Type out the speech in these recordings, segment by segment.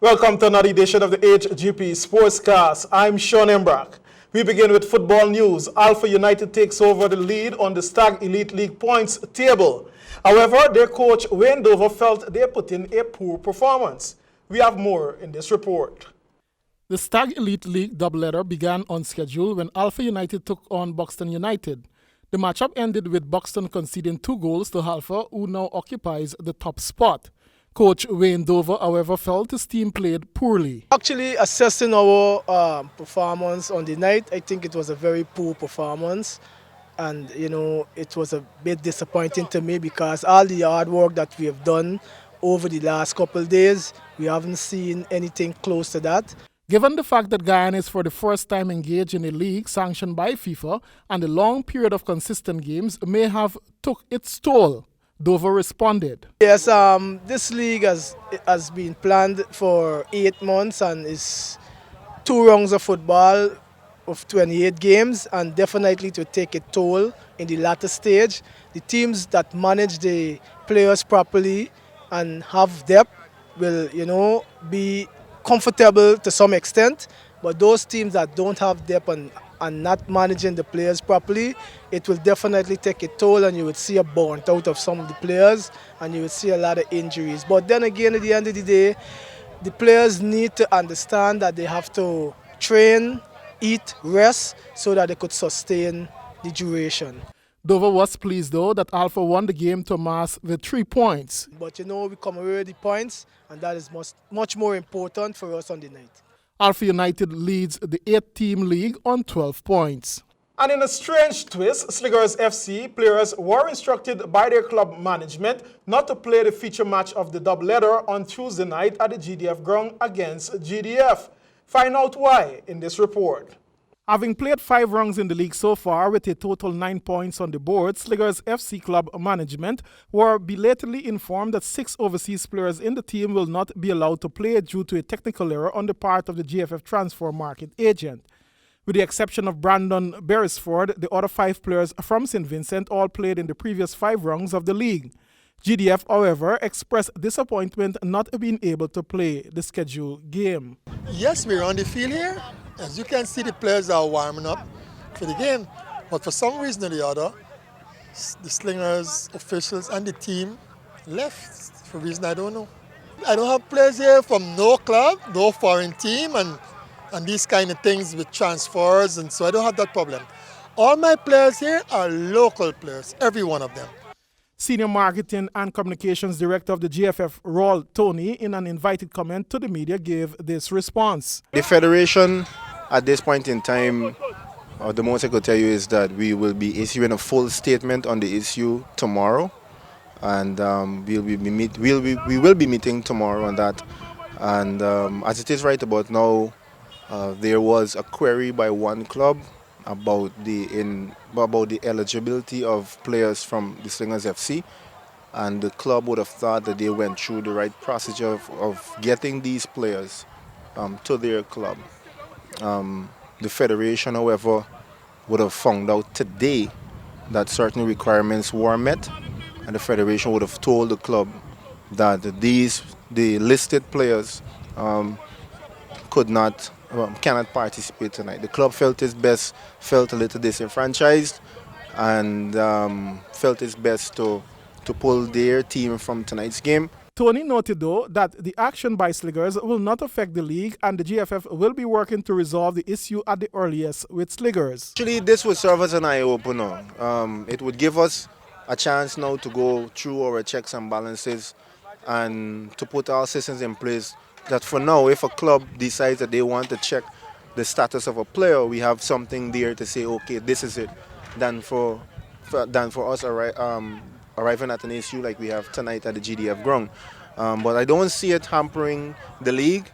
Welcome to another edition of the Hgp Sportscast. I'm Sean Embrock. We begin with football news. Alpha United takes over the lead on the Stag Elite League points table. However, their coach Wayne Dover felt they put in a poor performance. We have more in this report. The Stag Elite League doubleheader began on schedule when Alpha United took on Buxton United. The matchup ended with Buxton conceding 2 goals to Alpha, who now occupies the top spot. Coach Wayne Dover, however, felt his team played poorly. Actually, assessing our performance on the night, I think it was a very poor performance. And, it was a bit disappointing to me because all the hard work that we have done over the last couple of days, we haven't seen anything close to that. Given the fact that Guyana is for the first time engaged in a league sanctioned by FIFA and the long period of consistent games may have took its toll, Dover responded. Yes, this league has been planned for 8 months and is 2 rounds of football of 28 games, and definitely to take a toll in the latter stage. The teams that manage the players properly and have depth will, be comfortable to some extent, but those teams that don't have depth and not managing the players properly, it will definitely take a toll, and you would see a burnt out of some of the players and you would see a lot of injuries. But then again, at the end of the day, the players need to understand that they have to train, eat, rest so that they could sustain the duration. Dover was pleased though that Alpha won the game to amass the 3 points. But we come away with the points, and that is much more important for us on the night. Alpha United leads the 8-team league on 12 points. And in a strange twist, Sliggers FC players were instructed by their club management not to play the feature match of the doubleheader on Tuesday night at the GDF ground against GDF. Find out why in this report. Having played 5 rounds in the league so far with a total 9 points on the board, Sliggers FC club management were belatedly informed that 6 overseas players in the team will not be allowed to play due to a technical error on the part of the GFF transfer market agent. With the exception of Brandon Beresford, the other 5 players from St. Vincent all played in the previous 5 rounds of the league. GDF, however, expressed disappointment not being able to play the scheduled game. Yes, we're on the field here. As you can see, the players are warming up for the game. But for some reason or the other, the Slingers officials and the team left for a reason I don't know. I don't have players here from no club, no foreign team, and these kind of things with transfers, and so I don't have that problem. All my players here are local players, every one of them. Senior Marketing and Communications Director of the GFF, Raul Tony, in an invited comment to the media, gave this response. The Federation, at this point in time, the most I could tell you is that we will be issuing a full statement on the issue tomorrow, and we will be meeting tomorrow on that. And as it is right about now, there was a query by one club about the eligibility of players from the Slingers FC, and the club would have thought that they went through the right procedure of getting these players to their club. The Federation, however, would have found out today that certain requirements were met, and the Federation would have told the club that the listed players cannot participate tonight. The club felt a little disenfranchised, and felt its best to pull their team from tonight's game. Tony noted, though, that the action by Sliggers will not affect the league, and the GFF will be working to resolve the issue at the earliest with Sliggers. Actually, this would serve as an eye-opener. It would give us a chance now to go through our checks and balances and to put our systems in place that for now, if a club decides that they want to check the status of a player, we have something there to say, okay, this is it, than for us arriving at an issue like we have tonight at the GDF ground. But I don't see it hampering the league.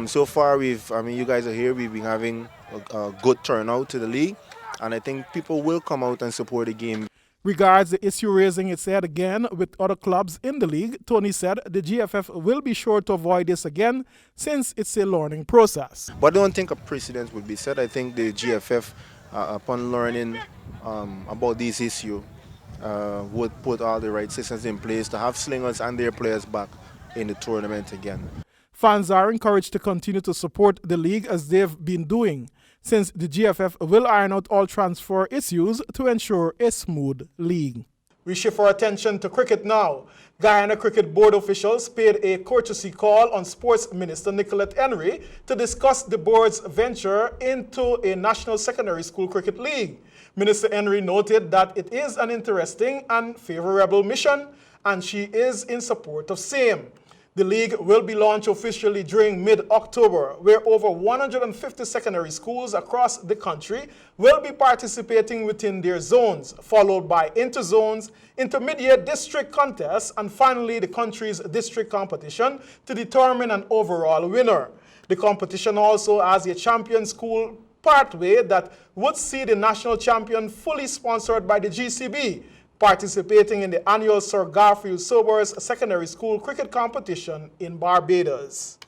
So far, you guys are here, we've been having a good turnout to the league, and I think people will come out and support the game. Regards the issue raising its head again with other clubs in the league, Tony said the GFF will be sure to avoid this again since it's a learning process. But I don't think a precedent would be set. I think the GFF, upon learning about this issue, would put all the right systems in place to have Slingers and their players back in the tournament again. Fans are encouraged to continue to support the league as they've been doing, since the GFF will iron out all transfer issues to ensure a smooth league. We shift our attention to cricket now. Guyana Cricket Board officials paid a courtesy call on Sports Minister Nicolette Henry to discuss the board's venture into a National Secondary School Cricket League. Minister Henry noted that it is an interesting and favorable mission, and she is in support of same. The league will be launched officially during mid-October, where over 150 secondary schools across the country will be participating within their zones, followed by inter-zones, intermediate district contests, and finally the country's district competition to determine an overall winner. The competition also has a champion school pathway that would see the national champion fully sponsored by the GCB, participating in the annual Sir Garfield Sobers Secondary School Cricket Competition in Barbados.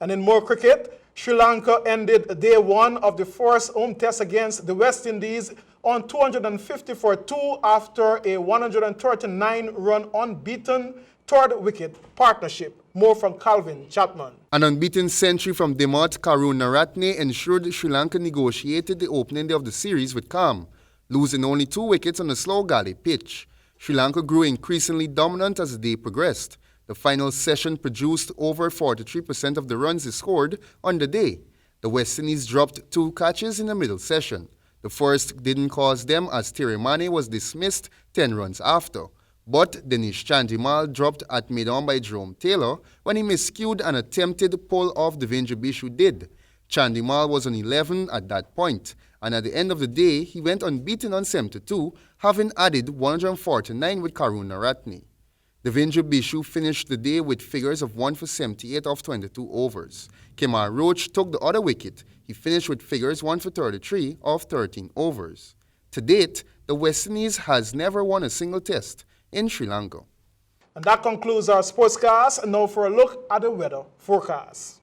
And in more cricket, Sri Lanka ended day one of the first home test against the West Indies on 250 for 2 after a 139-run unbeaten third-wicket partnership. More from Calvin Chapman. An unbeaten century from Dimot Karunaratne ensured Sri Lanka negotiated the opening day of the series with calm, losing only 2 wickets on a slow gully pitch. Sri Lanka grew increasingly dominant as the day progressed. The final session produced over 43% of the runs they scored on the day. The West Indies dropped 2 catches in the middle session. The first didn't cause them as Tirimane was dismissed 10 runs after. But Dinesh Chandimal dropped at mid-on by Jerome Taylor when he miscued an attempted pull-off Devendra Bishu did. Chandimal was on 11 at that point, and at the end of the day, he went unbeaten on 72, having added 149 with Karunaratne. Devendra Bishu finished the day with figures of 1 for 78 off 22 overs. Kemar Roach took the other wicket. He finished with figures 1 for 33 off 13 overs. To date, the West Indies has never won a single test in Sri Lanka. And that concludes our sportscast. And now for a look at the weather forecast.